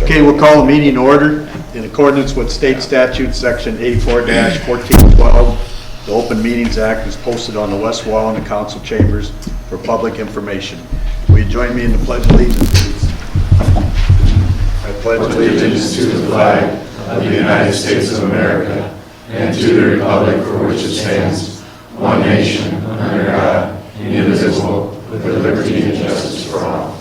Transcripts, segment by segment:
Okay, we'll call the meeting to order. In accordance with state statute section 84-1412, the Open Meetings Act is posted on the west wall in the council chambers for public information. Will you join me in the pledge of allegiance, please? I pledge allegiance to the flag of the United States of America and to the republic for which it stands, one nation, under God, indivisible, with liberty and justice for all.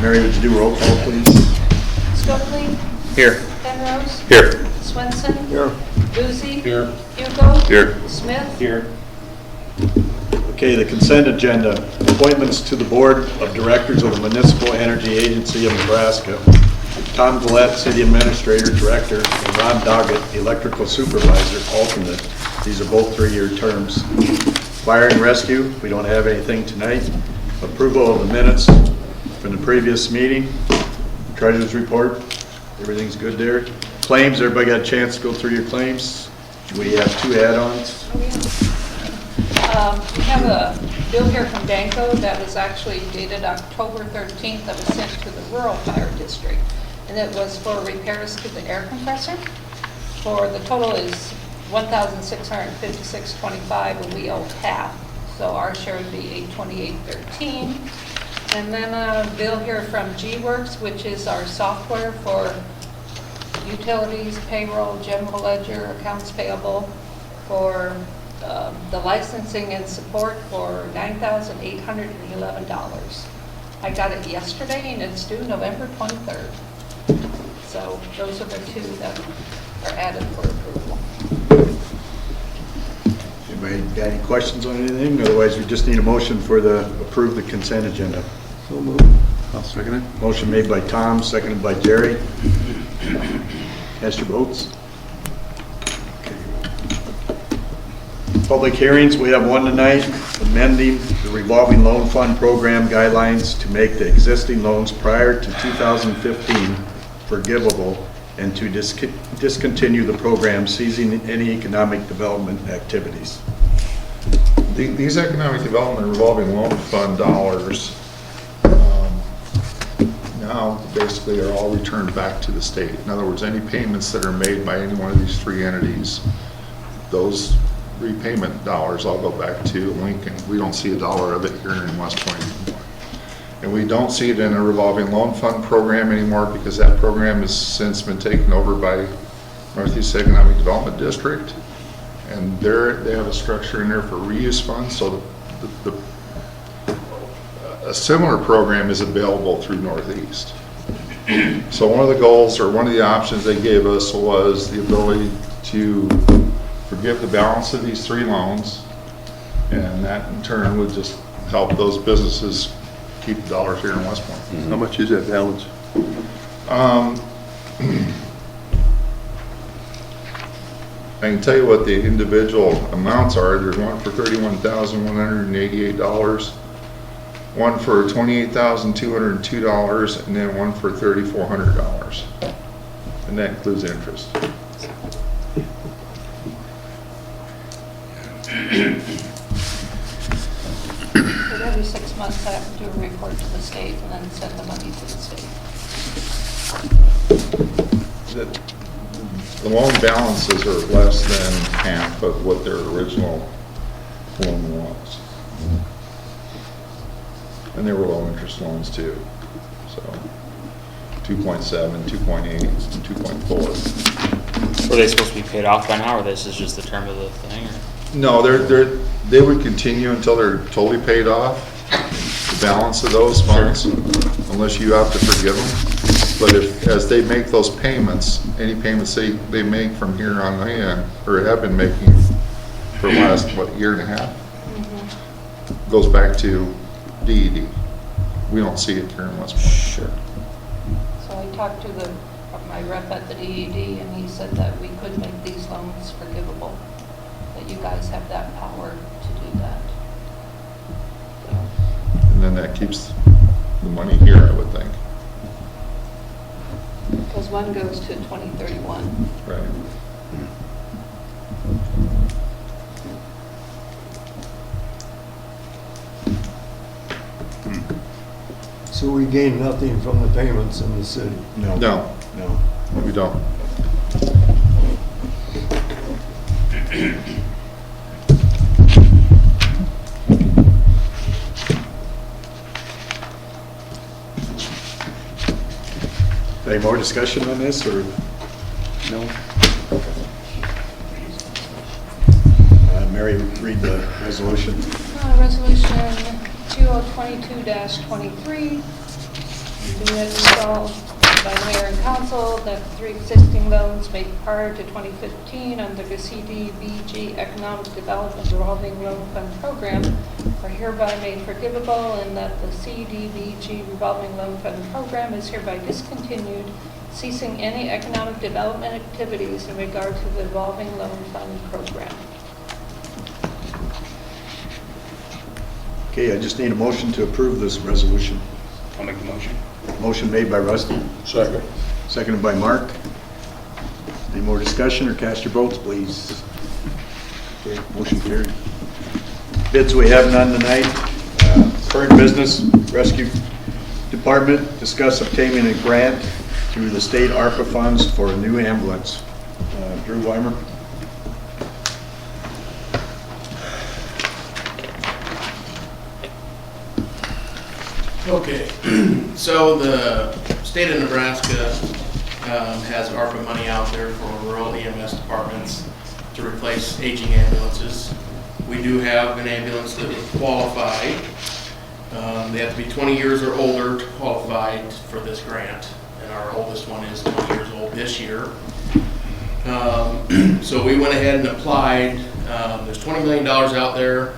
Mary, would you do roll call, please? Stokely? Here. Penrose? Here. Swenson? Here. Boozy? Here. Hugo? Here. Smith? Here. Okay, the consent agenda. Appointments to the Board of Directors of the Municipal Energy Agency of Nebraska. Tom Gillette, City Administrator, Director, and Ron Doggett, Electrical Supervisor, Alternate. These are both 3-year terms. Fire and Rescue, we don't have anything tonight. Approval of the minutes from the previous meeting. Treasurer's report, everything's good there. Claims, everybody got a chance to go through your claims? We have 2 add-ons. We have a bill here from Danco that was actually dated October 13th that was sent to the rural fire district. And it was for repairs to the air compressor. For the total is $1,656.25, and we owe half. So our share would be $828.13. And then a bill here from G-Works, which is our software for utilities, payroll, general ledger, accounts payable, for the licensing and support for $9,811. I got it yesterday, and it's due November 23rd. So those are the 2 that are added for approval. Anybody got any questions on anything? Otherwise, we just need a motion for the approve the consent agenda. So moved. I'll second it. Motion made by Tom, seconded by Jerry. Cast your votes. Okay. Public hearings, we have one tonight, amending the revolving loan fund program guidelines to make the existing loans prior to 2015 forgivable and to discontinue the program, ceasing any economic development activities. These economic development revolving loan fund dollars now basically are all returned back to the state. In other words, any payments that are made by any one of these 3 entities, those repayment dollars all go back to Lincoln. We don't see a dollar of it here in West Point anymore. And we don't see it in a revolving loan fund program anymore because that program has since been taken over by Northeast Economic Development District. And they have a structure in there for reuse funds, so a similar program is available through Northeast. So one of the goals, or one of the options they gave us, was the ability to forgive the balance of these 3 loans, and that in turn would just help those businesses keep the dollars here in West Point. Mm-hmm. How much is that balance? I can tell you what the individual amounts are. There's one for $31,188, one for $28,202, and then one for $3,400. And that includes interest. But every 6 months, I have to do a report to the state and then send the money to the state. The loan balances are less than half of what their original loan was. And they were low interest loans too. So 2.7, 2.8, and 2.4. Were they supposed to be paid off by now, or this is just the term of the thing? Or? No, they would continue until they're totally paid off, the balance of those funds, unless you have to forgive them. But as they make those payments, any payments they make from here on in, or have been making for the last, year and a half, goes back to DED. We don't see it here in West Point. Sure. So I talked to my rep at the DED, and he said that we could make these loans forgivable, that you guys have that power to do that. And then that keeps the money here, I would think. Because one goes to 2031. Right. So we gain nothing from the payments in the city. No. No, No. we don't. Any more discussion on this, or? No. Mary, read the resolution. Resolution 2022-23, be it resolved by the mayor and council that the 3 existing loans made prior to 2015 under the CDBG Economic Development Revolving Loan Fund Program are hereby made forgivable, and that the CDBG Revolving Loan Fund Program is hereby discontinued, ceasing any economic development activities in regard to the Revolving Loan Fund Program. Okay, I just need a motion to approve this resolution. I'll make the motion. Motion made by Rusty. Second. Seconded by Mark. Any more discussion, or cast your votes, please? Okay, motion carried. Bids, we have none tonight. Current business, Rescue Department, discuss obtaining a grant through the state ARPA funds for a new ambulance. Drew Weimer. Okay, so the state of Nebraska has ARPA money out there for rural EMS departments to replace aging ambulances. We do have an ambulance that would qualify. They have to be 20 years or older to qualify for this grant, and our oldest one is 20 years old this year. So we went ahead and applied. There's $20 million out there.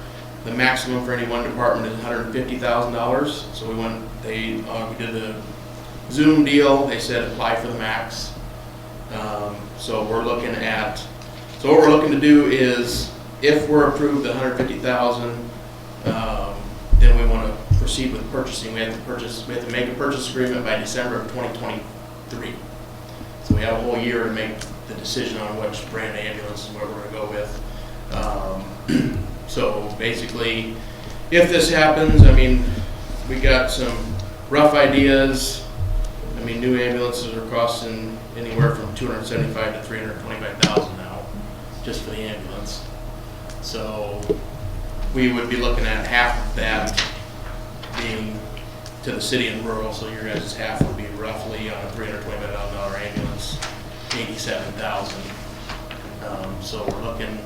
The maximum for any one department is $150,000. So we did a Zoom deal. They said apply for the max. So what we're looking to do is, if we're approved the $150,000, then we want to proceed with purchasing. We have to make a purchase agreement by December of 2023. So we have a whole year to make the decision on which brand of ambulance and what we're going to go with. So basically, if this happens, I mean, we got some rough ideas. I mean, new ambulances are costing anywhere from $275,000 to $325,000 now, just for the ambulance. So we would be looking at half of that being to the city and rural. So your guys' half would be roughly on a $325,000 ambulance, $87,000. So we're looking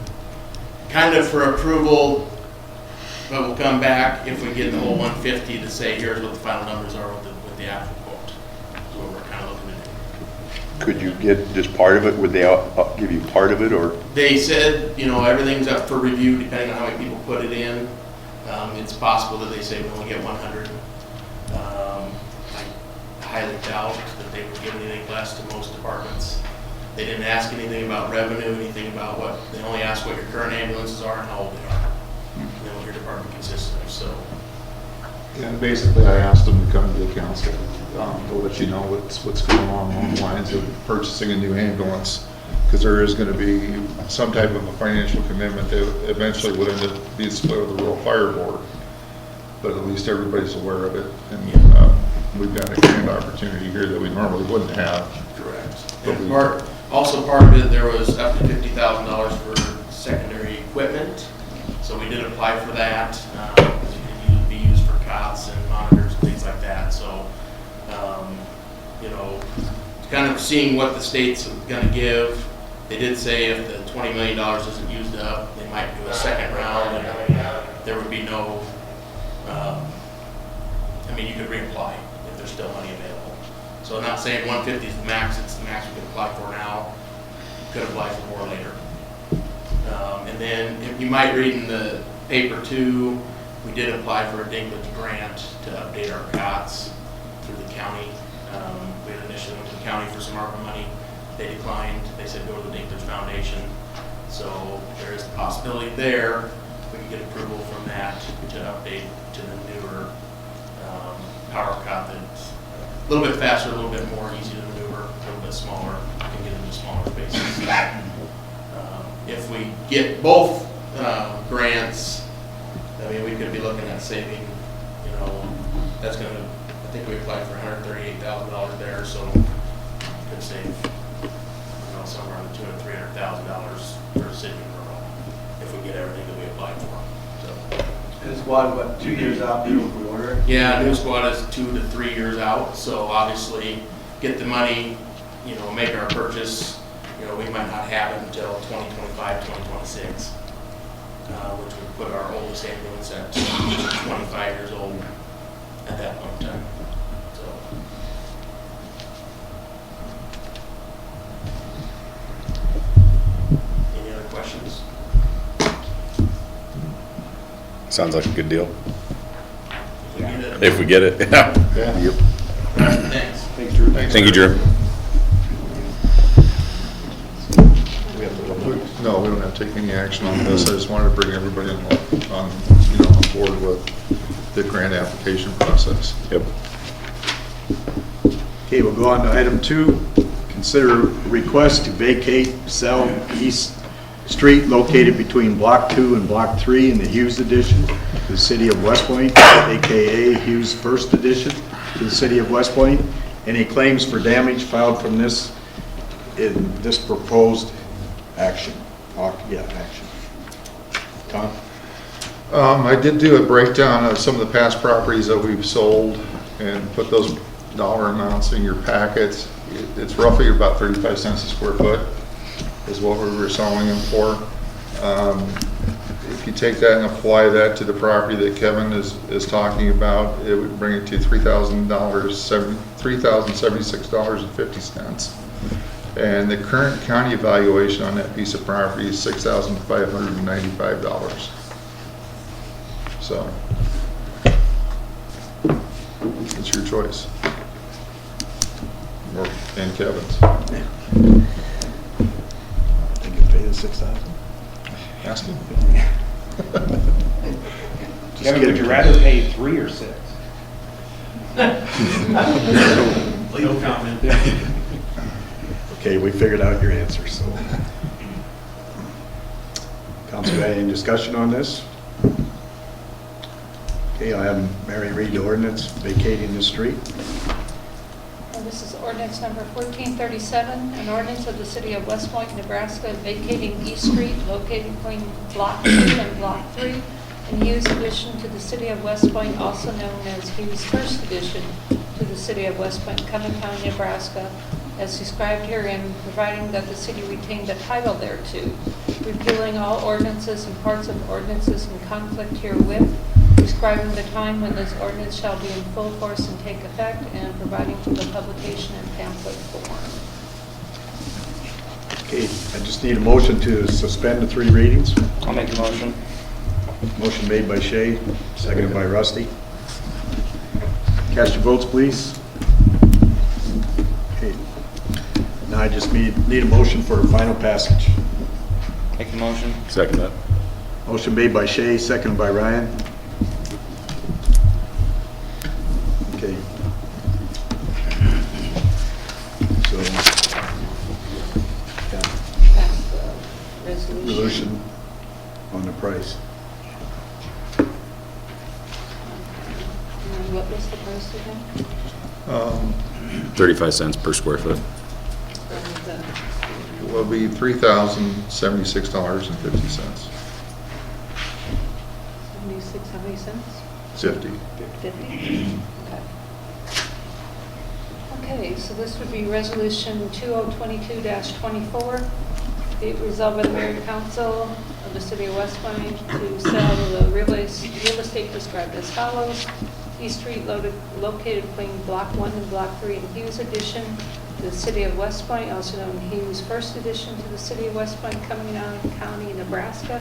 kind of for approval, but we'll come back if we get the whole 150 to say here's what the final numbers are with the actual quote. That's what we're kind of looking to do. Could you get just part of it? Would they give you part of it, or? They said, everything's up for review depending on how many people put it in. It's possible that they say we only get 100. I highly doubt that they would give anything less to most departments. They didn't ask anything about revenue, anything about they only asked what your current ambulances are and how old they are, and then what your department consists of, so. And basically, I asked them to come to the council to let you know what's going on along the lines of purchasing a new ambulance, because there is going to be some type of a financial commitment that eventually would end up being split with the rural fire board. But at least everybody's aware of it, and we've got a grand opportunity here that we normally wouldn't have. Correct. But And part of it, there was up to $50,000 for secondary equipment, so we did apply for that. It could be used for cots and monitors and things like that. So, kind of seeing what the state's going to give. They did say if the $20 million isn't used up, they might do a second round, and there would be no. You could reapply if there's still money available. So I'm not saying 150 is the max, it's the max we could apply for now. Could apply for more later. And then if you might read in the paper too, we did apply for a Dinklage grant to update our cots through the county. We had initially went to the county for some ARPA money. They declined. They said go to the Dinklage Foundation. So there is the possibility there we could get approval from that to update to the newer power cot that's a little bit faster, a little bit more easy to maneuver, a little bit smaller, can get into smaller spaces. If we get both grants, we could be looking at saving, that's going to think we applied for $138,000 there, so could save, somewhere around $200,000 to $300,000 for the city of rural if we get everything that we applied for. So, And it's what, 2 years out, if we order it? yeah, new squad is 2 to 3 years out, so obviously get the money, make our purchase, we might not have it until 2025, 2026, which would put our oldest ambulance at 25 years old at that point in time. So, any other questions? Sounds like a good deal. We get it. If we get it, yeah. Yeah. Thanks. Thanks, Drew. Thank you, Drew. We have to vote. No, we don't have to take any action on this. I just wanted to bring everybody on board with the grant application process. Yep. Okay, we'll go on to item 2. Consider request to vacate, sell East Street located between Block 2 and Block 3 in the Hughes Edition to the City of West Point, AKA Hughes First Edition to the City of West Point. Any claims for damage filed from this in this proposed action? Action. Tom? I did do a breakdown of some of the past properties that we've sold and put those dollar amounts in your packets. It's roughly about 35 cents a square foot is what we were selling them for. If you take that and apply that to the property that Kevin is talking about, it would bring it to $3,076.50. And the current county evaluation on that piece of property is $6,595. So, it's your choice. And Kevin's. Think you pay the 6,000? Ask him. Kevin, would you rather pay 3 or 6? Legal comment. Okay, we figured out your answer, so. Council, got any discussion on this? Okay, I'll have Mary read the ordinance vacating the street. This is ordinance number 1437, an ordinance of the City of West Point, Nebraska, vacating East Street located between Block 2 and Block 3 in Hughes Addition to the City of West Point, also known as Hughes First Addition to the City of West Point, Cumming County, Nebraska, as described herein, providing that the city retain the title thereto, repealing all ordinances and parts of ordinances in conflict herewith, describing the time when this ordinance shall be in full force and take effect, and providing for the publication in pamphlet form. Okay, I just need a motion to suspend the 3 readings. I'll make a motion. Motion made by Shay, seconded by Rusty. Cast your votes, please. Okay. Now I just need a motion for a final passage. Make a motion. Second that. Motion made by Shay, seconded by Ryan. Okay. So, yeah, Pass the resolution. resolution on the price. And what was the price again? 35 cents per square foot. Will be $3,076.50. 76, how many cents? 50. 50? Okay. Okay, so this would be resolution 2022-24. Be it resolved by the Mayor and Council of the City of West Point to sell the real estate described as follows. East Street located between Block 1 and Block 3 in Hughes Addition to the City of West Point, also known as Hughes First Edition to the City of West Point, Cumming County, Nebraska,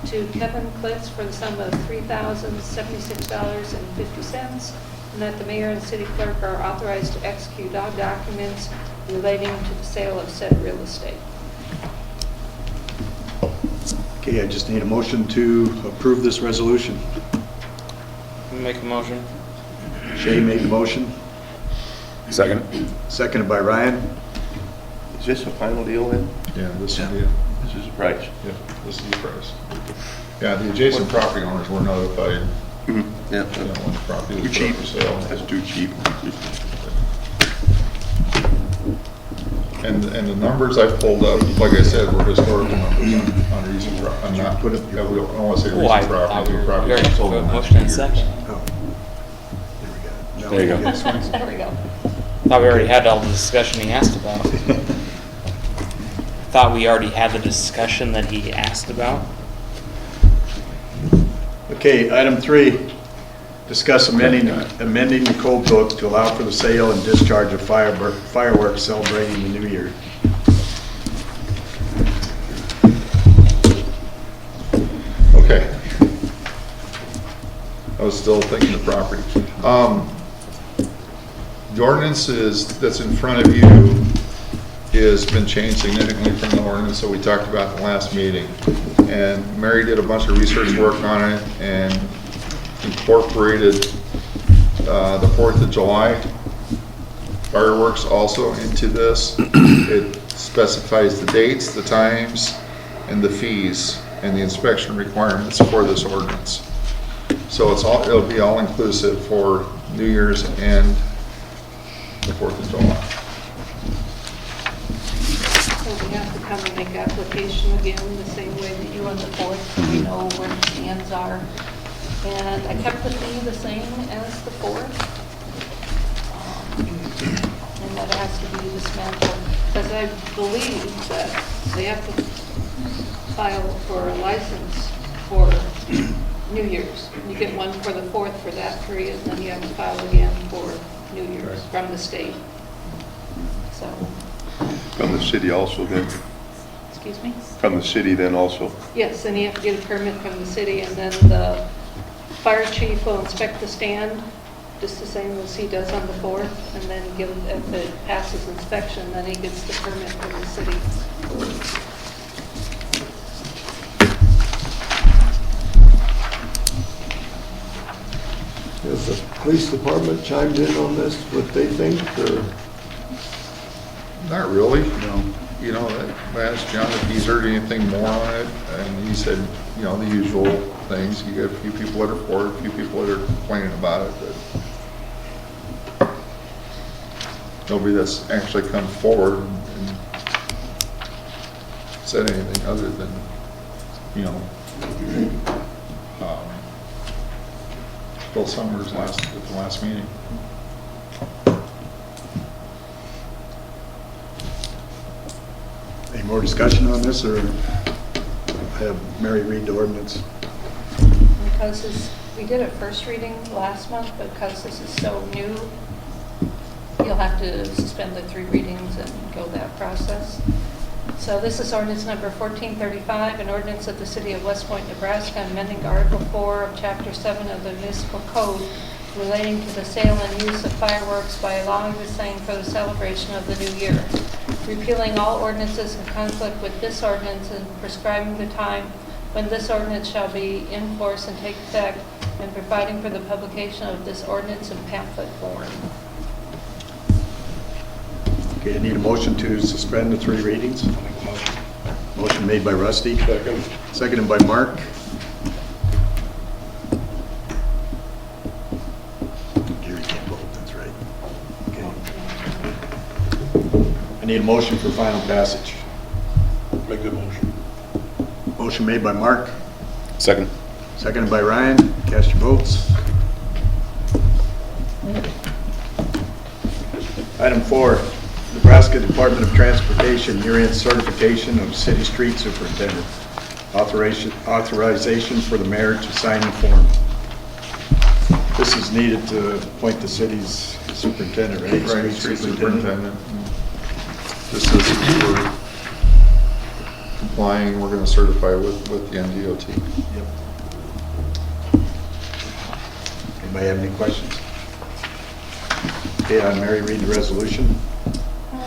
to Kevin Klitz for the sum of $3,076.50, and that the mayor and city clerk are authorized to execute all documents relating to the sale of said real estate. Okay, I just need a motion to approve this resolution. Make a motion. Shay made the motion, Second. seconded by Ryan. Is this a final deal then? Yeah, this will be it. This is the price? Yeah, this is the price. Yeah, the adjacent property owners were notified. Yep. Yeah. You know, when the property Too is cheap. for sale. That's too cheap. And the numbers I pulled up, like I said, were historical numbers on recent property. I'm not putting, I don't want to say Oh, I recent thought property, we but were property very that's sold in the last motion and 2 years. second. Oh, there we go. There you go. Yes. There we go. Thought we already had all the discussion he asked about. Thought we already had the discussion that he asked about. Okay, item 3, discuss amending the code book to allow for the sale and discharge of fireworks celebrating the new year. Okay. I was still thinking the property. The ordinance that's in front of you has been changed significantly from the ordinance that we talked about in the last meeting. And Mary did a bunch of research work on it and incorporated the 4th of July fireworks also into this. It specifies the dates, the times, and the fees, and the inspection requirements for this ordinance. So it'll be all inclusive for New Year's and the 4th of July. So we have to come and make application again, the same way that you on the 4th, so we know where the stands are. And I kept the fee the same as the 4th. And that has to be dismantled, because I believe that they have to file for a license for New Year's. You get one for the 4th for that period, and then you have to file again for New Year's from the state. So, From the city also then? excuse me? From the city then also? Yes, and you have to get a permit from the city, and then the fire chief will inspect the stand, just the same as he does on the 4th, and then give, if it passes inspection, then he gets the permit from the city. Has the police department chimed in on this, what they think, or? Not really. No. You know, I asked John if he's heard anything more on it, and he said, you know, the usual things. You got a few people that are for it, a few people that are complaining about it, but nobody that's actually come forward and said anything other than, you know, Bill Summers at the last meeting. Any more discussion on this, or have Mary read the ordinance? Because we did a first reading last month, but because this is so new, you'll have to suspend the 3 readings and go that process. So this is ordinance number 1435, an ordinance of the city of West Point, Nebraska, amending Article 4 of Chapter 7 of the Municipal Code relating to the sale and use of fireworks by allowing the same for the celebration of the new year, repealing all ordinances in conflict with this ordinance and prescribing the time when this ordinance shall be in force and take effect, and providing for the publication of this ordinance in pamphlet form. Okay, I need a motion to suspend the 3 readings. Motion made by Rusty. Second. Seconded by Mark. Gary can't vote, that's right. Okay. I need a motion for final passage. Make the motion. Motion made by Mark, Second. seconded by Ryan. Cast your votes. Item 4, Nebraska Department of Transportation year-end certification of city street superintendent. Authorization for the mayor to sign the form. This is needed to appoint the city's superintendent, right? Right, street superintendent. This is for complying, we're gonna certify with the NDOT. Yep. Anybody have any questions? Okay, Mary, read the resolution.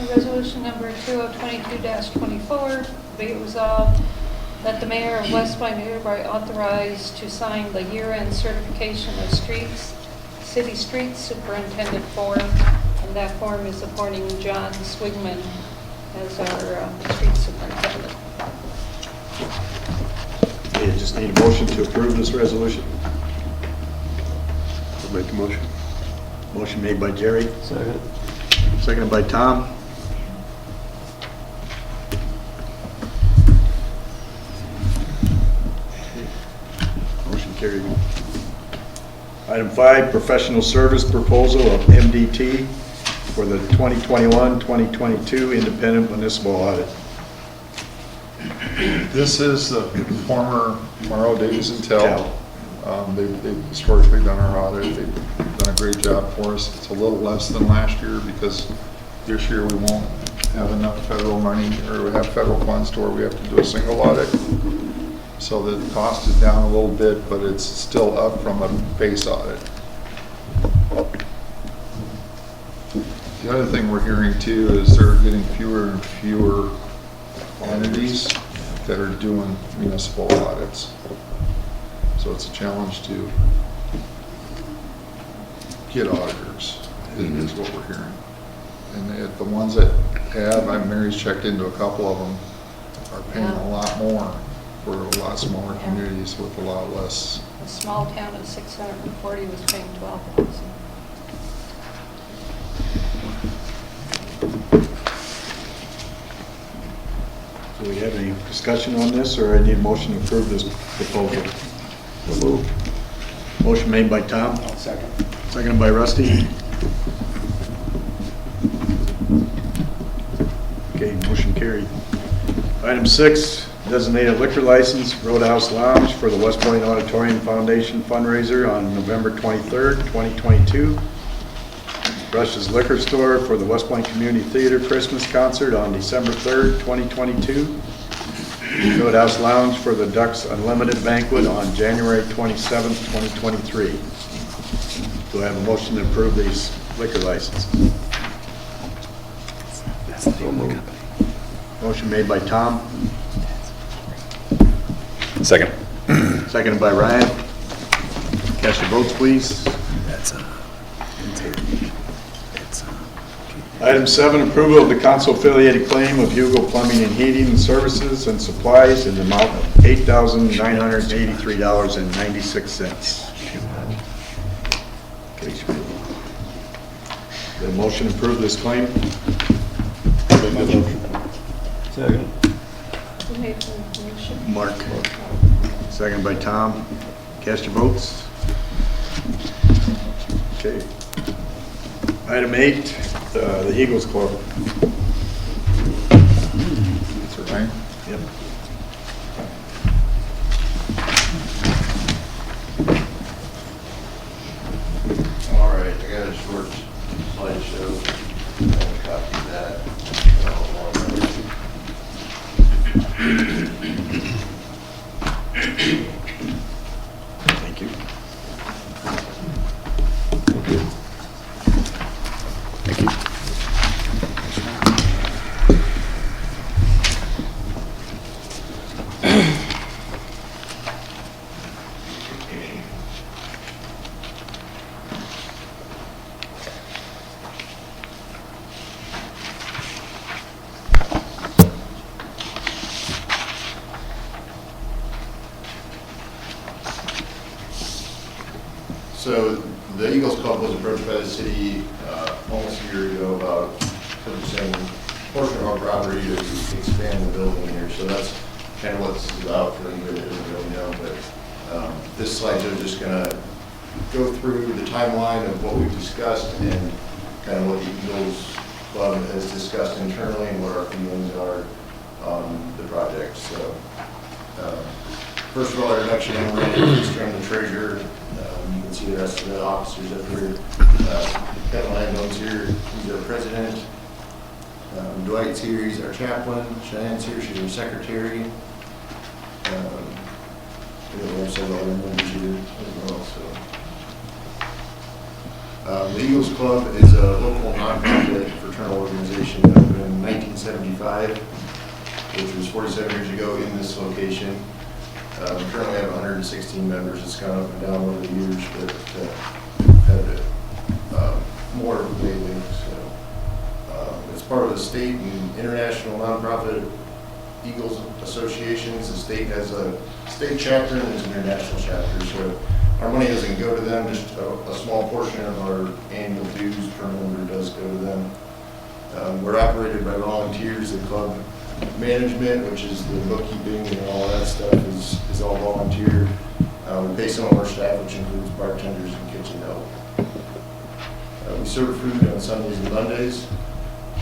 Resolution number 2022-24, be it resolved that the mayor of West Point hereby authorized to sign the year-end certification of city streets superintendent form, and that form is appointing John Swigman as our street superintendent. Okay, just need a motion to approve this resolution. I'll make the motion. Motion made by Jerry, Second. seconded by Tom. Motion carried. Item 5, professional service proposal of MDT for the 2021-2022 independent municipal audit. This is the former Morrow Davies and Tell. They've historically done our audit. They've done a great job for us. It's a little less than last year because this year we won't have enough federal money, or we have federal funds to where we have to do a single audit. So the cost is down a little bit, but it's still up from a base audit. The other thing we're hearing too is they're getting fewer and fewer entities that are doing municipal audits. So it's a challenge to get auditors, is what we're hearing. And the ones that have, Mary's checked into a couple of them, are paying a lot more for a lot smaller communities with a lot less. A small town of 640 was paying $12,000. Do we have any discussion on this, or I need a motion to approve this proposal? So moved. Motion made by Tom, Second. seconded by Rusty. Okay, motion carried. Item 6, designated liquor license, Roadhouse Lounge for the West Point Auditorium Foundation fundraiser on November 23rd, 2022. Rush's Liquor Store for the West Point Community Theater Christmas concert on December 3rd, 2022. Roadhouse Lounge for the Ducks Unlimited Banquet on January 27th, 2023. Do I have a motion to approve these liquor licenses? So moved. Motion made by Tom, Second. seconded by Ryan. Cast your votes, please. Item 7, approval of the council-affiliated claim of Hugo Plumbing and Heating Services and Supplies in the amount of $8,983.96. Okay, Schmidt. The motion to approve this claim? Second. Who made the motion? Mark. Seconded by Tom. Cast your votes. Okay. Item 8, the Eagles Club. That's right. Yep. All right, I got a short slideshow. I'll copy that. Thank you. Thank you. So the Eagles Club was approached by the city almost a year ago about purchasing a portion of our property to expand the building here. So that's kind of what this is about for anybody that doesn't really know. But this slide is just going to go through the timeline of what we've discussed and kind of what the Eagles Club has discussed internally and what our feelings are on the project. So first of all, our introduction, I'm Randy Eastern, the treasurer. You can see the rest of the officers up here. Kevin Landone's here, he's our president. Dwight's here, he's our chaplain. Cheyenne's here, she's our secretary. We have several other members here as well. So, the Eagles Club is a local nonprofit fraternal organization that opened in 1975, which was 47 years ago in this location. We currently have 116 members. It's gone up and down over the years, but had more lately. So it's part of the state and international nonprofit Eagles associations. The state has a state chapter and there's an international chapter. So Our money doesn't go to them, just a small portion of our annual dues per member does go to them. We're operated by volunteers. The club management, which is the bookkeeping and all that stuff, is all volunteer. We pay some of our staff, which includes bartenders and kitchen help. We serve food on Sundays and Mondays.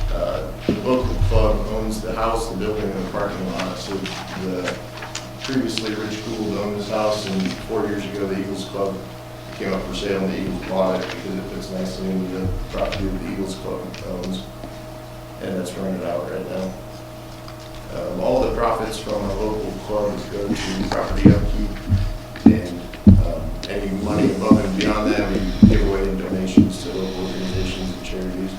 The local club owns the house, the building, and the parking lot. So the previously Rich Gould owned this house, and 4 years ago the Eagles Club came up for sale, and the Eagles bought it because it fits nicely into the property that the Eagles Club owns, and that's rented out right now. All the profits from our local clubs go to property upkeep, and any money above and beyond that we give away in donations to local organizations and charities.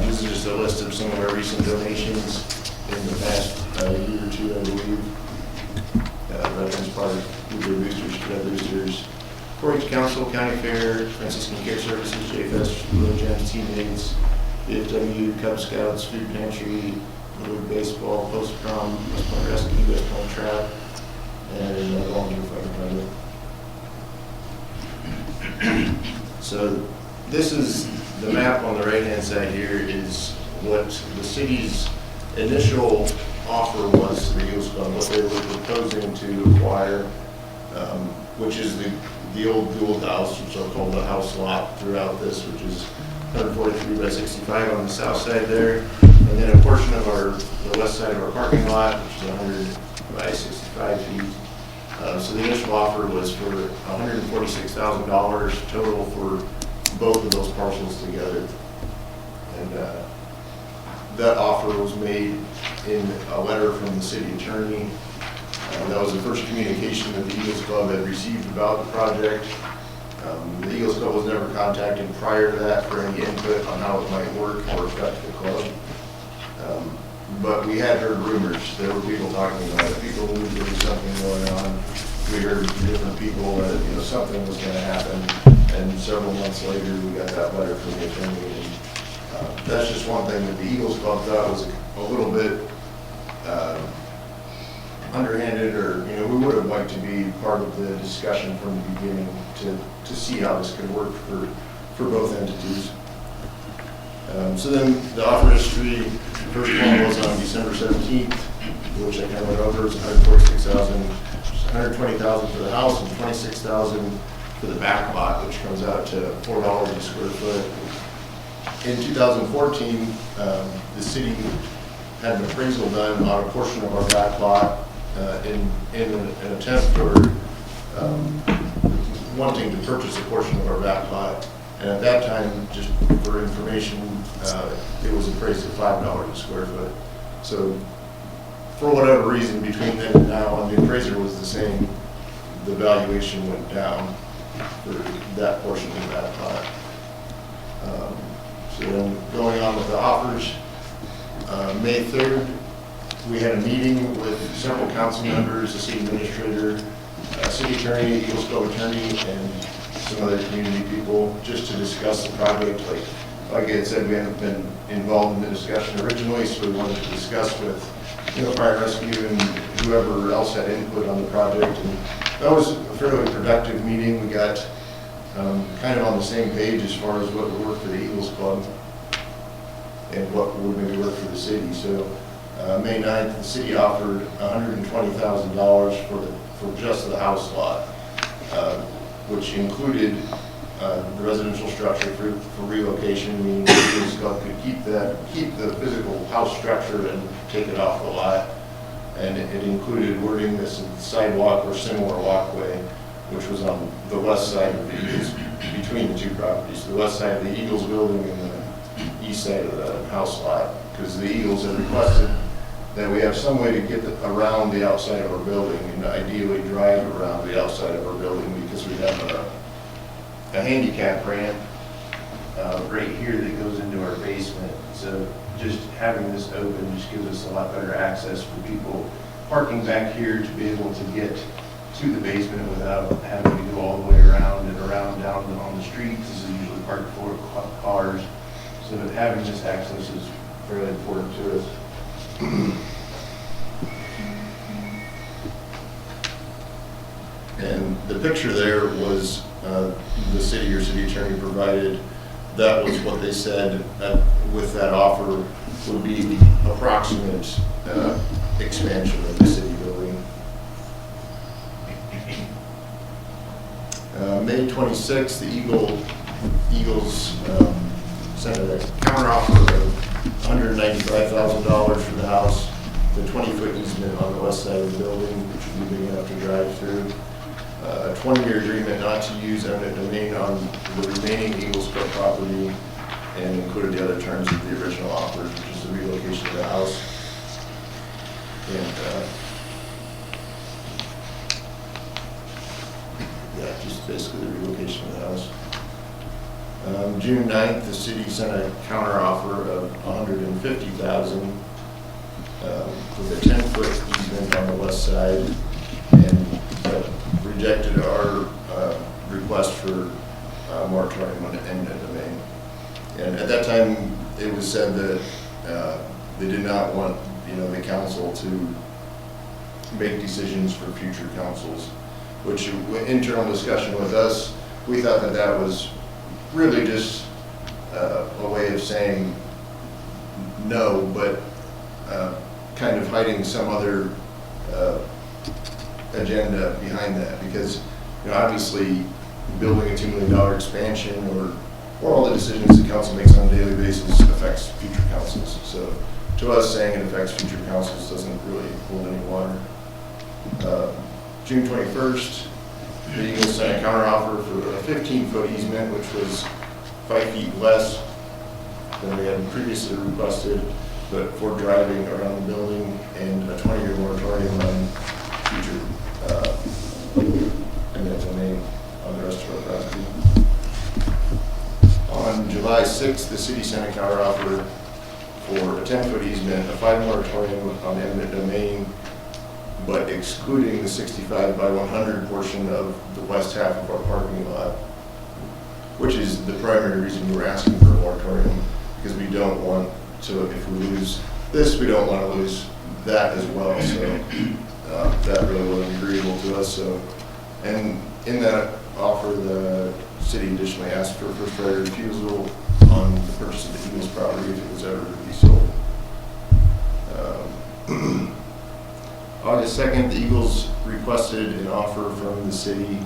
This is just a list of some of our recent donations in the past year or two, I believe. Veterans Park, Uber Boosters, Cadet Boosters, 4-H Council, County Fair, Franciscan Care Services, J-Fest, Little Gems, Teammates, VFW, Cub Scouts, Food Pantry, Little League Baseball, Post Prom, West Point Rescue, West Point Trap, and Volunteer Fire Department. So this is the map on the right-hand side here is what the city's initial offer was to the Eagles Club, what they were proposing to acquire, which is the old Gould house, which I'll call the house lot throughout this, which is 143 by 65 on the south side there, and then a portion of the west side of our parking lot, which is 100 by 65 feet. So the initial offer was for $146,000 total for both of those parcels together. And that offer was made in a letter from the city attorney. That was the first communication that the Eagles Club had received about the project. The Eagles Club was never contacted prior to that for any input on how it might work or affect the club. But we had heard rumors. There were people talking about it. People knew there was something going on. We heard from different people that something was going to happen. And several months later, we got that letter from the attorney. And that's just one thing that the Eagles Club thought was a little bit underhanded, or we would have liked to be part of the discussion from the beginning to see how this could work for both entities. So then the offer history, the first one was on December 17th, which I kind of went over. It was $146,000, $120,000 for the house and $26,000 for the back lot, which comes out to $4 a square foot. In 2014, the city had an appraisal done on a portion of our back lot in an attempt for wanting to purchase a portion of our back lot. And at that time, just for information, it was appraised at $5 a square foot. So for whatever reason, between then and now, and the appraiser was the same, the valuation went down for that portion of that lot. So then going on with the offers, May 3rd, we had a meeting with several council members, the city administrator, city attorney, Eagles Club attorney, and some other community people, just to discuss the project. Like I had said, we haven't been involved in the discussion originally, so we wanted to discuss with Fire Rescue and whoever else had input on the project. And that was a fairly productive meeting. We got kind of on the same page as far as what would work for the Eagles Club and what would maybe work for the city. So May 9th, the city offered $120,000 for just the house lot, which included the residential structure for relocation, meaning the Eagles Club could keep the physical house structure and take it off the lot. And it included wording this sidewalk or similar walkway, which was on the west side of the Eagles, between the two properties, the west side of the Eagles building and the east side of the house lot, because the Eagles had requested that we have some way to get around the outside of our building and ideally drive around the outside of our building, because we have a handicap ramp right here that goes into our basement. So just having this open just gives us a lot better access for people parking back here to be able to get to the basement without having to go all the way around and around down on the street. This is usually parked for cars. So that having this access is fairly important to us. And the picture there was the city or city attorney provided. That was what they said with that offer would be the approximate expansion of the city building. May 26th, the Eagles sent a counteroffer of $195,000 for the house, the 20-foot easement on the west side of the building, which would be big enough to drive through, a 20-year agreement not to use eminent domain on the remaining Eagles Club property, and included the other terms of the original offers, which is the relocation of the house. And yeah, just basically the relocation of the house. June 9th, the city sent a counteroffer of $150,000 with a 10-foot easement on the west side, and rejected our request for moratorium on eminent domain. And at that time, it was said that they did not want, the council to make decisions for future councils, which internal discussion with us, we thought that that was really just a way of saying no, but kind of hiding some other agenda behind that, because obviously building a $2 million expansion or all the decisions the council makes on a daily basis affects future councils. So to us, saying it affects future councils doesn't really hold any water. June 21st, the Eagles sent a counteroffer for a 15-foot easement, which was 5 feet less than they had previously requested, but for driving around the building, and a 20-year moratorium on future eminent domain on the rest of our property. On July 6th, the city sent a counteroffer for a 10-foot easement, a 5 moratorium on eminent domain, but excluding the 65 by 100 portion of the west half of our parking lot, which is the primary reason we're asking for a moratorium, because we don't want to, if we lose this, we don't want to lose that as well. So that really wasn't agreeable to us. So, and in that offer, the city additionally asked for first right of refusal on the purchase of the Eagles property if it was ever to be sold. August 2nd, the Eagles requested an offer from the city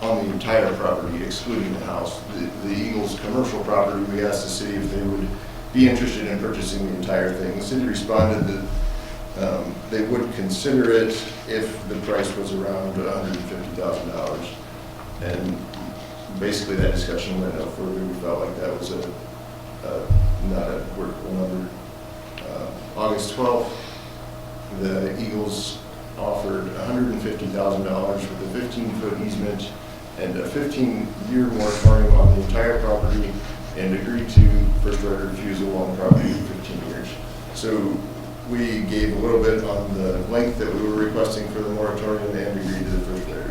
on the entire property, excluding the house. The Eagles' commercial property, we asked the city if they would be interested in purchasing the entire thing. The city responded that they would consider it if the price was around $150,000. And basically that discussion went no further. We felt like that was not a workable number. August 12th, the Eagles offered $150,000 with a 15-foot easement and a 15-year moratorium on the entire property, and agreed to first right of refusal on the property for 15 years. So we gave a little bit on the length that we were requesting for the moratorium and agreed to the first right of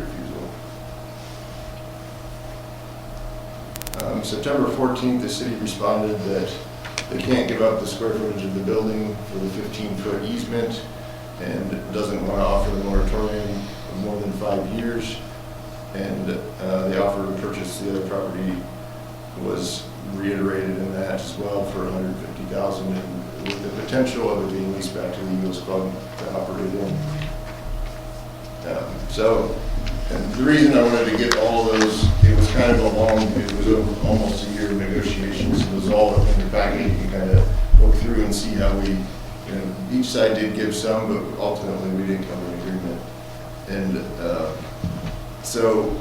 refusal. September 14th, the city responded that they can't give up the square footage of the building for the 15-foot easement, and doesn't want to offer the moratorium of more than 5 years. And the offer to purchase the other property was reiterated in that as well for $150,000, and with the potential of it being leased back to the Eagles Club to operate in. And the reason I wanted to get all those, it was kind of a long, it was over almost a year of negotiations. It was all in the package. You can kind of look through and see how we, each side did give some, but ultimately we didn't come to an agreement. And so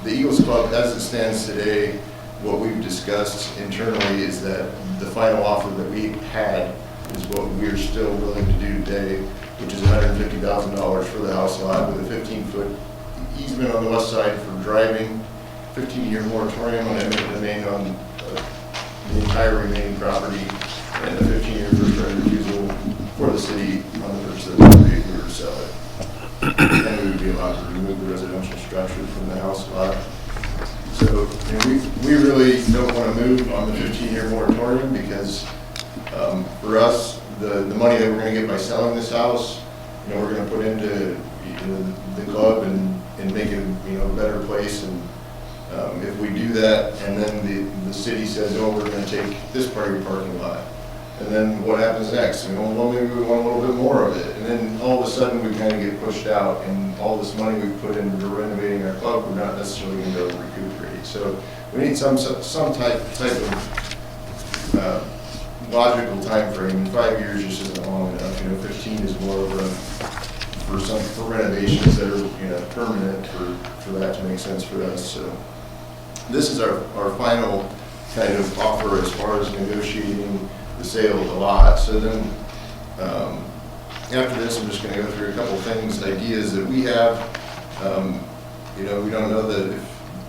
the Eagles Club, as it stands today, what we've discussed internally is that the final offer that we had is what we're still willing to do today, which is $150,000 for the house lot with a 15-foot easement on the west side for driving, 15-year moratorium on eminent domain on the entire remaining property, and a 15-year first right of refusal for the city on the purchase of the property if we were to sell it. And we would be allowed to remove the residential structure from the house lot. So we really don't want to move on the 15-year moratorium, because for us, the money that we're going to get by selling this house, we're going to put into the club and make it, a better place. And if we do that, and then the city says, oh, we're gonna take this part of your parking lot, and then what happens next? Well, maybe we want a little bit more of it, and then all of a sudden we kind of get pushed out, and all this money we put into renovating our club, we're not necessarily going to be able to recuperate. So we need some type of logical time frame. And 5 years just isn't long enough. 15 is more of a for renovations that are permanent for that to make sense for us. So this is our final kind of offer as far as negotiating the sale of the lot. So then after this, I'm just going to go through a couple things, ideas that we have. We don't know that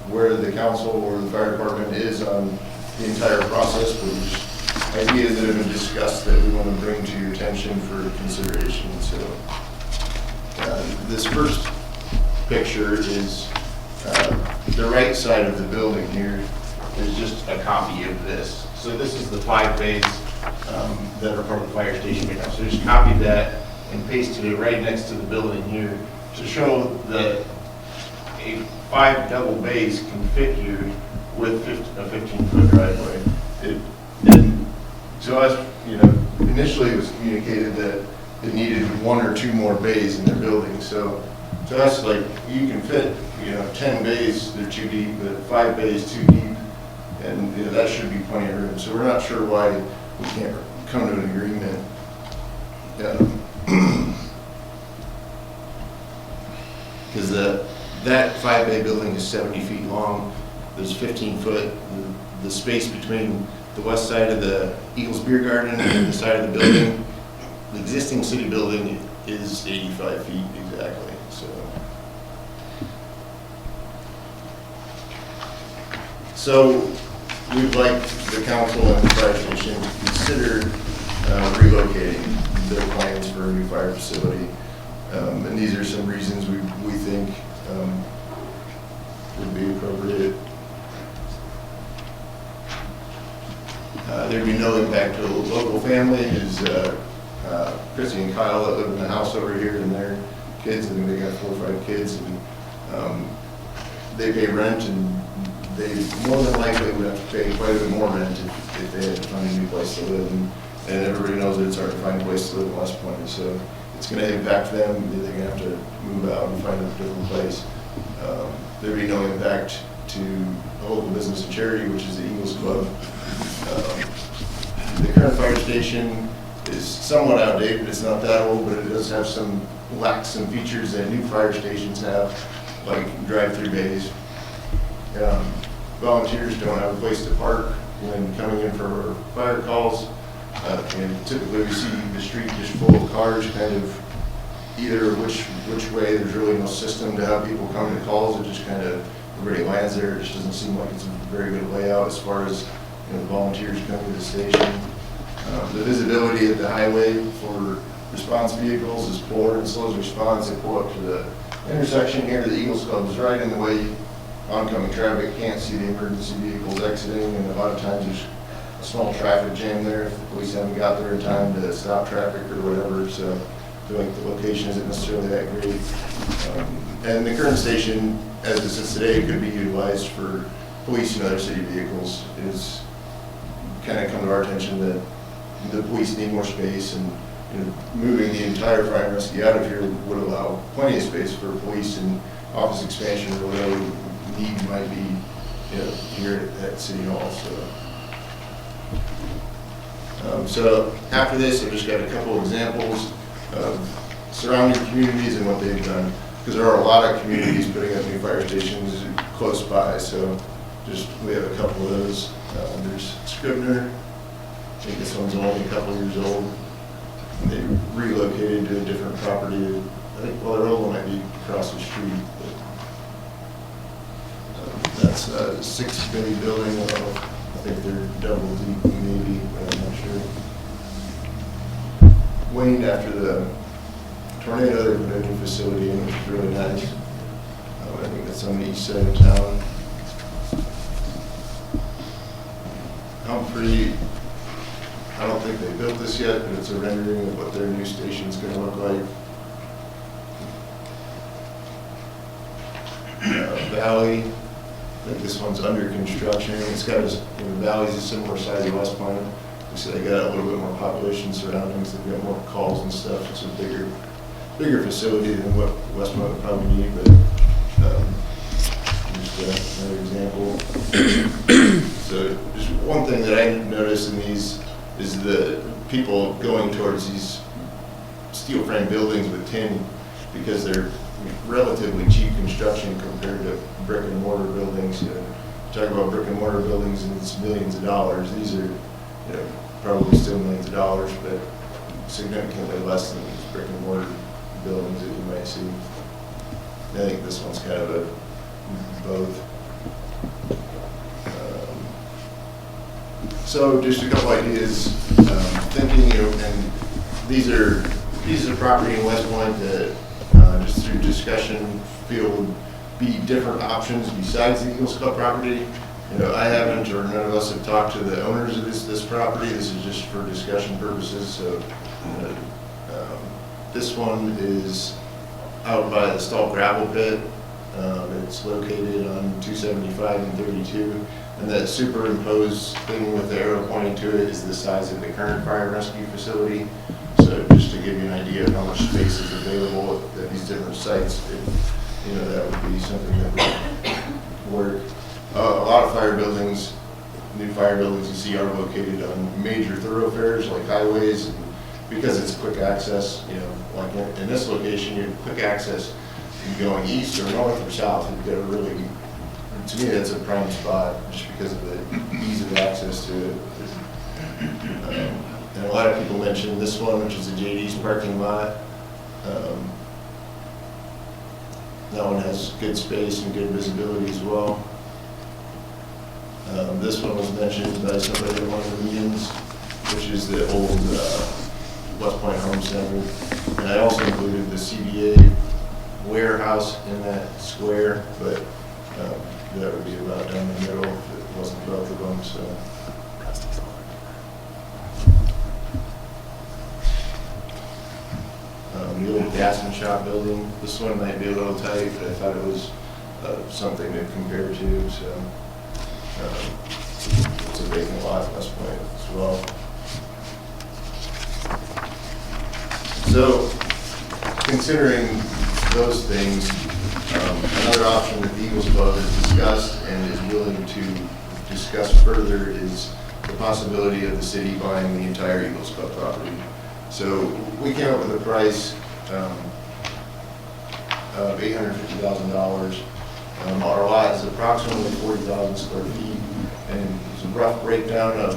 where the council or the fire department is on the entire process, but just ideas that have been discussed that we want to bring to your attention for consideration. So this first picture is the right side of the building here is just a copy of this. So this is the 5 bays that are part of the fire station right now. So just copied that and pasted it right next to the building here to show that a 5 double bays can fit here with a 15-foot driveway. And to us, initially it was communicated that it needed 1 or 2 more bays in their building. So to us, like, you can fit, 10 bays, they're too deep, but 5 bays too deep, and that should be plenty of room. So we're not sure why we can't come to an agreement. Because that 5-bay building is 70 feet long. There's 15 foot. The space between the west side of the Eagles Beer Garden and the side of the building, the existing city building, is 85 feet exactly. So we'd like the council and the fire station to consider relocating their plans for a new fire facility. And these are some reasons we think would be appropriate. There'd be no impact to a local family. Is Chrissy and Kyle that live in the house over here and their kids, I think they got 4 or 5 kids, and they pay rent, and they more than likely would have to pay quite a bit more rent if they had to find a new place to live. And everybody knows that it's hard to find a place to live in West Point, so it's going to impact them. They're going to have to move out and find a different place. There'd be no impact to the local business and charity, which is the Eagles Club. The current fire station is somewhat outdated. It's not that old, but it does have lacks some features that new fire stations have, like drive-through bays. Volunteers don't have a place to park when coming in for fire calls. And typically we see the street just full of cars, kind of either which way. There's really no system to have people come to calls. It just kind of, everybody lands there. It just doesn't seem like it's a very good layout as far as the volunteers coming to the station. The visibility of the highway for response vehicles is poor and slows response. They pull up to the intersection here. The Eagles Club is right in the way. Oncoming traffic can't see the emergency vehicles exiting, and a lot of times there's a small traffic jam there if the police haven't got there in time to stop traffic or whatever. So I feel like the location isn't necessarily that great. And the current station, as it sits today, could be utilized for police and other city vehicles. It's kind of come to our attention that the police need more space, and moving the entire fire and rescue out of here would allow plenty of space for police and office expansion or whatever need might be here at City Hall. So after this, I've just got a couple examples of surrounding communities and what they've done, because there are a lot of communities putting up new fire stations close by. So we have a couple of those. There's Scribner. I think this one's only a couple years old. They relocated to a different property. I think, well, their old one might be across the street. That's a 6-bay building. I think they're double deep, maybe, but I'm not sure. Wayne, after the tornado, they put a new facility in, which is really nice. I think that's on the east side of town. Humphrey, I don't think they built this yet, but it's a rendering of what their new station's going to look like. Valley. I think this one's under construction. It's got, Valley's a similar size to West Point. So they got a little bit more population surroundings, they've got more calls and stuff. It's a bigger facility than what West Point would probably need, but just another example. So just one thing that I noticed in these is the people going towards these steel frame buildings with tin because they're relatively cheap construction compared to brick and mortar buildings. Talk about brick and mortar buildings and it's millions of dollars. These are, probably still millions of dollars, but significantly less than these brick and mortar buildings that you might see. I think this one's kind of a both. So just a couple ideas, thinking, and these are property in West Point that just through discussion feel would be different options besides the Eagles Club property. I haven't, or none of us have talked to the owners of this property. This is just for discussion purposes. So this one is out by the Stall Gravel Pit. It's located on 275 and 32. And that superimposed thing with the arrow pointing to it is the size of the current fire rescue facility. So just to give you an idea of how much space is available at these different sites, that would be something that would work. A lot of fire buildings, new fire buildings you see are located on major thoroughfares like highways, and because it's quick access, like in this location, you have quick access going east or north or south. You've got a really, to me, that's a prime spot just because of the ease of access to it. And a lot of people mentioned this one, which is a JD's parking lot. That one has good space and good visibility as well. This one was mentioned by somebody at one of the meetings, which is the old West Point Home Center. And I also included the CBA warehouse in that square, but that would be about down the middle if it wasn't both of them. So. The old gas and shop building. This one might be a little tight, but I thought it was something to compare to. So it's a vacant lot at West Point as well. So considering those things, another option that the Eagles Club has discussed and is willing to discuss further is the possibility of the city buying the entire Eagles Club property. So we came up with a price of $850,000. Our lot is approximately 40,000 square feet, and it's a rough breakdown of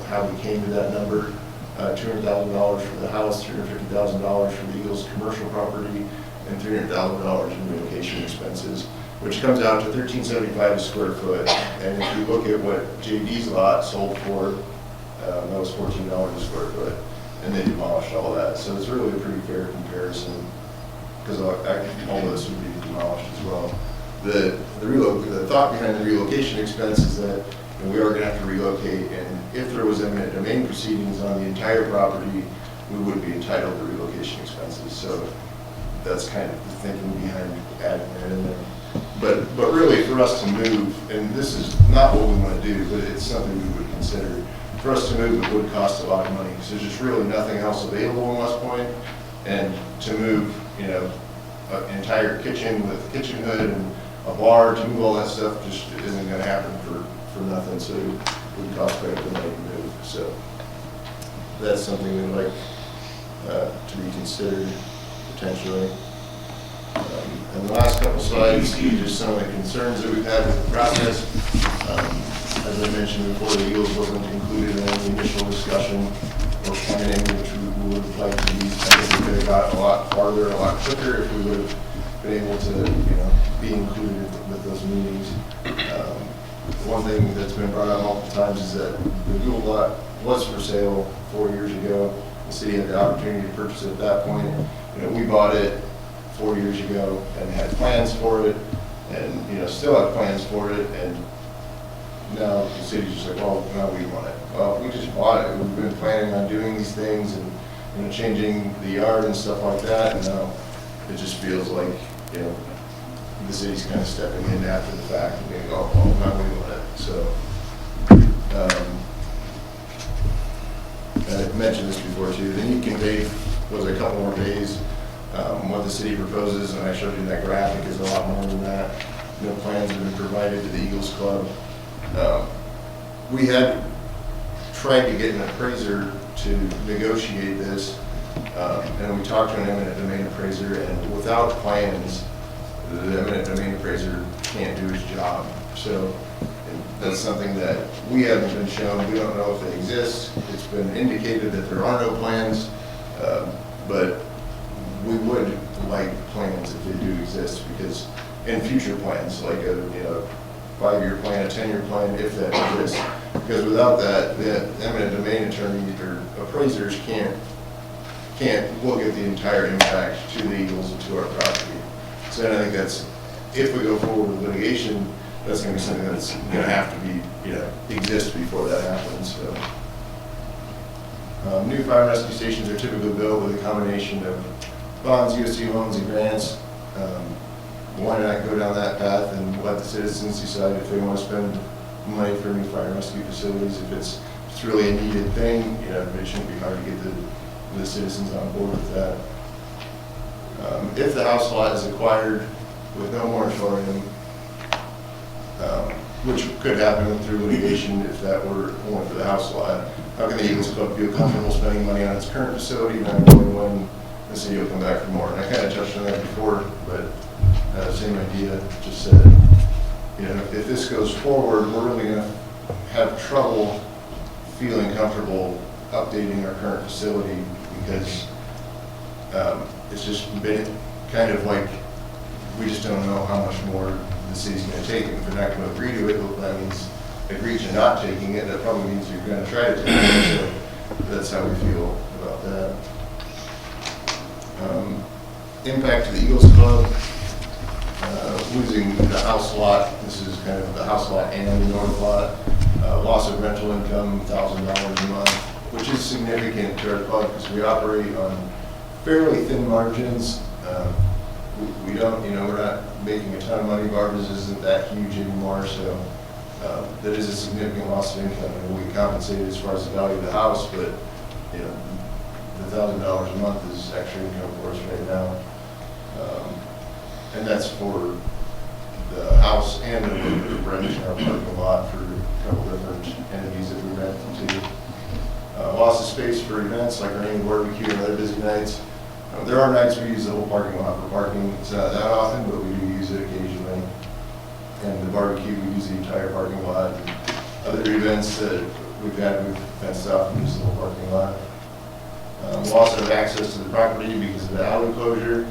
how we came to that number. $200,000 for the house, $350,000 for the Eagles commercial property, and $300,000 in relocation expenses, which comes out to $1,375 a square foot. And if you look at what JD's lot sold for, that was $14 a square foot, and they demolished all that. So it's really a pretty fair comparison, because all this would be demolished as well. The thought behind the relocation expense is that we are going to have to relocate, and if there was eminent domain proceedings on the entire property, we would be entitled to relocation expenses. So that's kind of the thinking behind adding that in there. But really, for us to move, and this is not what we want to do, but it's something we would consider. For us to move, it would cost a lot of money, because there's just really nothing else available in West Point. And to move, an entire kitchen with kitchen hood and a bar, to move all that stuff just isn't going to happen for nothing. So it would cost quite a bit of money to move. So that's something we'd like to be considered potentially. And the last couple slides, just some of the concerns that we've had with the process. As I mentioned before, the Eagles wasn't included in the initial discussion or planning, which we would like to be. I think we could have got a lot farther, a lot quicker if we would have been able to, be included with those meetings. One thing that's been brought up multiple times is that the Gould lot was for sale 4 years ago. The city had the opportunity to purchase it at that point. We bought it 4 years ago and had plans for it, and still have plans for it. And now the city's just like, well, now we want it. Well, we just bought it. We've been planning on doing these things and changing the yard and stuff like that. And now it just feels like the city's kind of stepping in after the fact and being, oh, now we want it. So, I mentioned this before too, the need conveyed was a couple more days. What the city proposes, and I showed you that graphic, is a lot more than that. No plans have been provided to the Eagles Club. We had tried to get an appraiser to negotiate this, and we talked to an eminent domain appraiser, and without plans, the eminent domain appraiser can't do his job. So that's something that we haven't been shown. We don't know if they exist. It's been indicated that there are no plans, but we would like plans if they do exist, because in future plans, like a 5-year plan, a 10-year plan, if that exists. Because without that, the eminent domain attorney or appraisers can't look at the entire impact to the Eagles and to our property. So I think that's, if we go forward with litigation, that's going to be something that's going to have to be, exist before that happens. So, new fire rescue stations are typically built with a combination of bonds, USD loans, and grants. Why not go down that path and let the citizens decide if they want to spend money for new fire and rescue facilities? If it's really a needed thing, it shouldn't be hard to get the citizens on board with that. If the house lot is acquired with no moratorium, which could happen through litigation if that were only for the house lot, how can the Eagles Club feel comfortable spending money on its current facility, not knowing when the city will come back for more? And I kind of touched on that before, but same idea, just said, if this goes forward, we're really going to have trouble feeling comfortable updating our current facility, because it's just been kind of like we just don't know how much more the city's going to take. And if they're not going to agree to it, well, that means agree to not taking it. That probably means you're going to try to take it. So that's how we feel about that. Impact to the Eagles Club. Losing the house lot, this is kind of the house lot and the north lot, loss of rental income, $1,000 a month, which is significant to our club because we operate on fairly thin margins. We don't, we're not making a ton of money. Barbara's isn't that huge anymore, so that is a significant loss of income, and we'll be compensated as far as the value of the house, but the $1,000 a month is extra income for us right now. And that's for the house and the rent in our parking lot for a couple different entities that we rent to. Loss of space for events like our annual barbecue and other busy nights. There are nights we use the whole parking lot for parking. It's not that often, but we do use it occasionally. And the barbecue, we use the entire parking lot. And other events that we've had, we've fenced off and used the whole parking lot. Loss of access to the property because of the alley closure.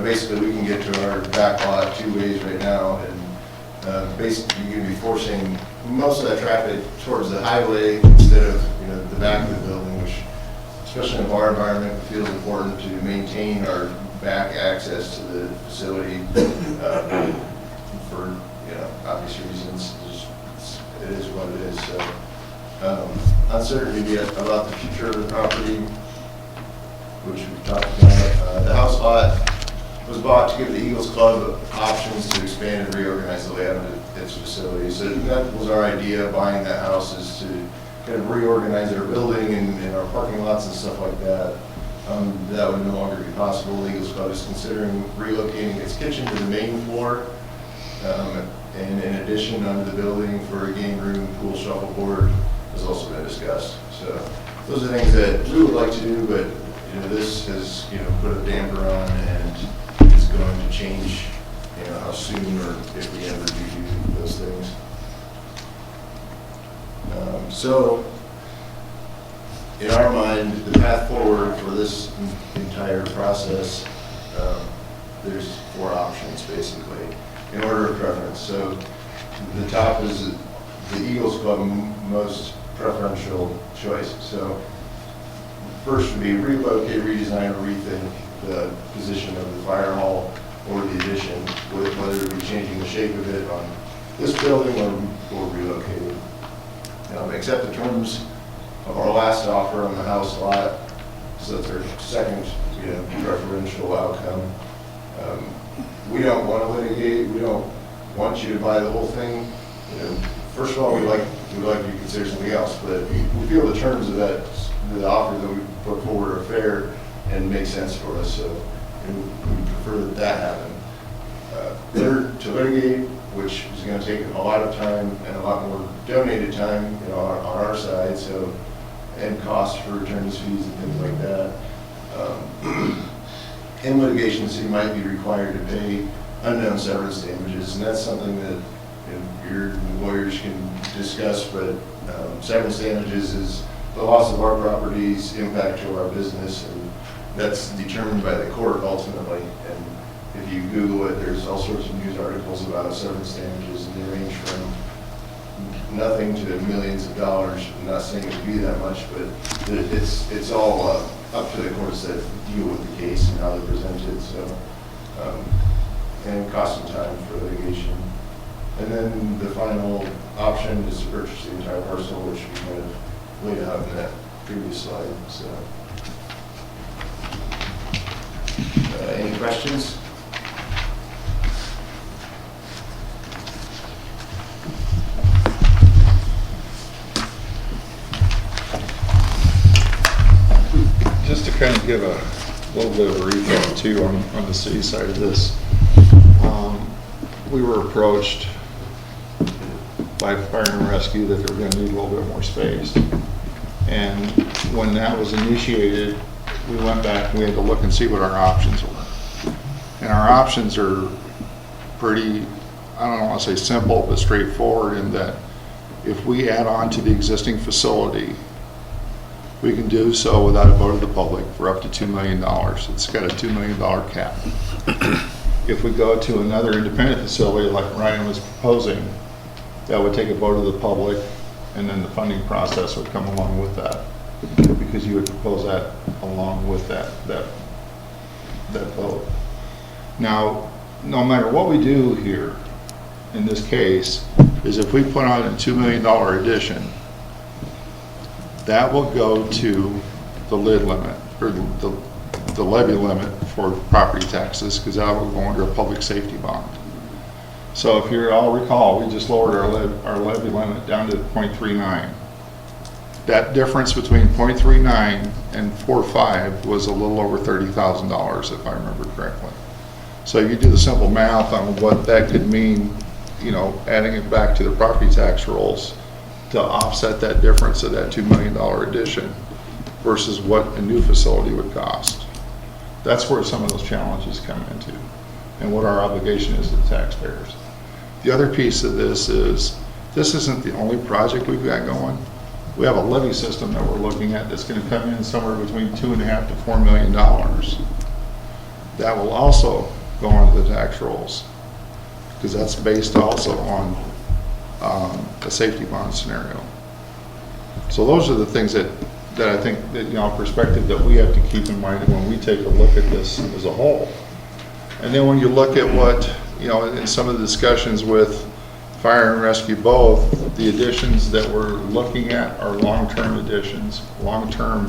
Basically we can get to our back lot 2 ways right now, and basically you're going to be forcing most of that traffic towards the highway instead of the back of the building, which, especially in our environment, feels important to maintain our back access to the facility for obvious reasons. It is what it is. So uncertainty about the future of the property, which we've talked about. The house lot was bought to give the Eagles Club options to expand and reorganize the layout of its facility. So that was our idea, buying that house, is to kind of reorganize our building and our parking lots and stuff like that. That would no longer be possible. The Eagles Club is considering relocating its kitchen to the main floor. And in addition, under the building for a game room, pool, shuffleboard has also been discussed. So those are things that we would like to do, but this has put a damper on, and it's going to change how soon or if we ever do those things. So in our mind, the path forward for this entire process, there's 4 options basically in order of preference. So the top is the Eagles Club most preferential choice. So first would be relocate, redesign, or rethink the position of the fire hall or the addition, whether it be changing the shape of it on this building or relocating. Accept the terms of our last offer on the house lot, so that's our second preferential outcome. We don't want to litigate, we don't want you to buy the whole thing. You know, first of all, we'd like you to consider something else, but we feel the terms of that, the offer that we put forward are fair and make sense for us, so we prefer that that happen. Third, to litigate, which is going to take a lot of time and a lot more donated time, you know, on our side, so, and costs for attorney's fees and things like that. In litigation, the city might be required to pay unknown severance damages, and that's something that, you know, your lawyers can discuss, but severance damages is the loss of our property's impact to our business, and that's determined by the court ultimately. And if you Google it, there's all sorts of news articles about severance damages, and they range from nothing to millions of dollars. I'm not saying it would be that much, but it's all up to the courts that deal with the case and how they present it. So, and cost and time for litigation. And then the final option is to purchase the entire parcel, which we kind of laid out in that previous slide. So, any questions? Just to kind of give a little bit of a recap too on the city side of this, we were approached by Fire and Rescue that they were going to need a little bit more space. And when that was initiated, we went back and we had to look and see what our options were. And our options are pretty, I don't want to say simple, but straightforward in that if we add on to the existing facility, we can do so without a vote of the public for up to $2 million. It's got a $2 million cap. If we go to another independent facility like Ryan was proposing, that would take a vote of the public, and then the funding process would come along with that, because you would propose that along with that vote. Now, no matter what we do here, in this case, is if we put on a $2 million addition, that will go to the lid limit, or the levy limit for property taxes, because that will go under a public safety bond. So if you all recall, we just lowered our levy limit down to 0.39. That difference between 0.39 and 4.5 was a little over $30,000, if I remember correctly. So you do the simple math on what that could mean, you know, adding it back to the property tax rolls to offset that difference of that $2 million addition versus what a new facility would cost. That's where some of those challenges come into, and what our obligation is to the taxpayers. The other piece of this isn't the only project we've got going. We have a levy system that we're looking at that's going to come in somewhere between $2.5 to $4 million. That will also go onto the tax rolls, because that's based also on a safety bond scenario. So those are the things that I think that, you know, perspective that we have to keep in mind when we take a look at this as a whole. And then when you look at what, you know, in some of the discussions with Fire and Rescue both, the additions that we're looking at are long-term additions, long-term,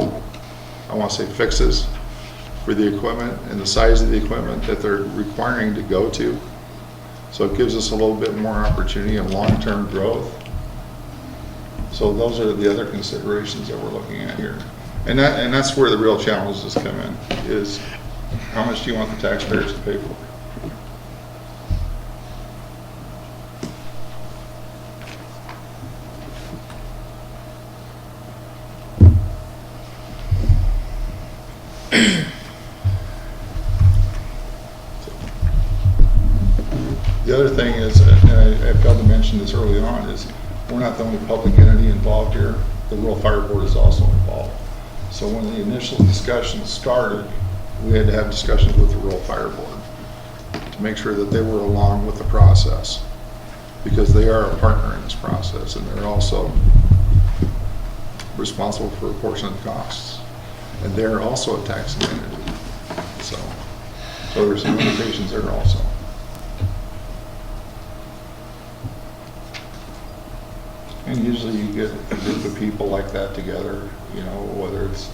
I want to say fixes for the equipment and the size of the equipment that they're requiring to go to. So it gives us a little bit more opportunity and long-term growth. So those are the other considerations that we're looking at here. And that's where the real challenges come in, is how much do you want the taxpayers to pay for? The other thing is, and I failed to mention this early on, is we're not the only public entity involved here. The Rural Fire Board is also involved. So when the initial discussions started, we had to have discussions with the Rural Fire Board to make sure that they were along with the process, because they are a partner in this process, and they're also responsible for a portion of the costs. And they're also a taxing entity. So there's some limitations there also. And usually you get a group of people like that together, you know, whether it's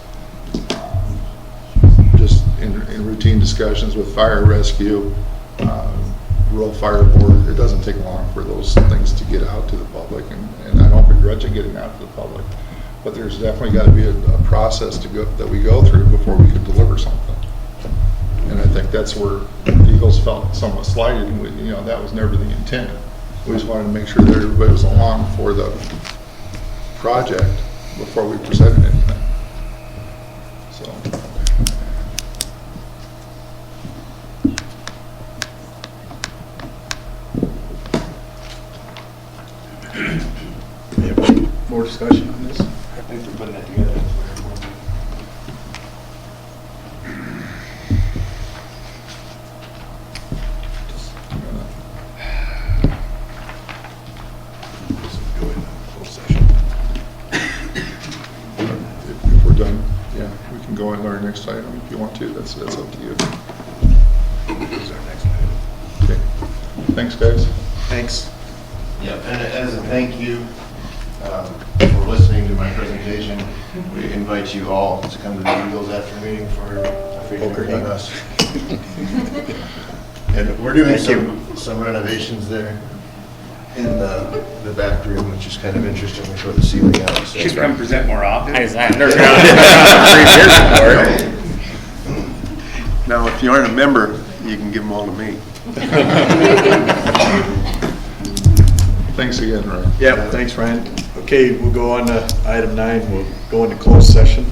just in routine discussions with fire rescue, rural fire board, it doesn't take long for those things to get out to the public, and I don't begrudge it getting out to the public. But there's definitely got to be a process that we go through before we can deliver something. And I think that's where the Eagles felt somewhat slighted, and that was never the intent. We just wanted to make sure that everybody was along for the project before we presented anything. So. We have any more discussion on this? Thanks for putting that together. Go in closed session. If we're done, yeah, we can go and learn next item if you want to. That's up to you. This is our next item. Okay. Thanks, guys. Thanks. Yeah, and as a thank you for listening to my presentation, we invite you all to come to the Eagles after meeting for a free drink with us. And we're doing some renovations there in the back room, which is kind of interesting. We tore the ceiling out. So. Should come present more often. I've never been on 3 years before. Now, if you aren't a member, you can give them all to me. Thanks again, Ryan. Yeah, thanks, Ryan. Okay, we'll go on to item 9. We'll go into closed session.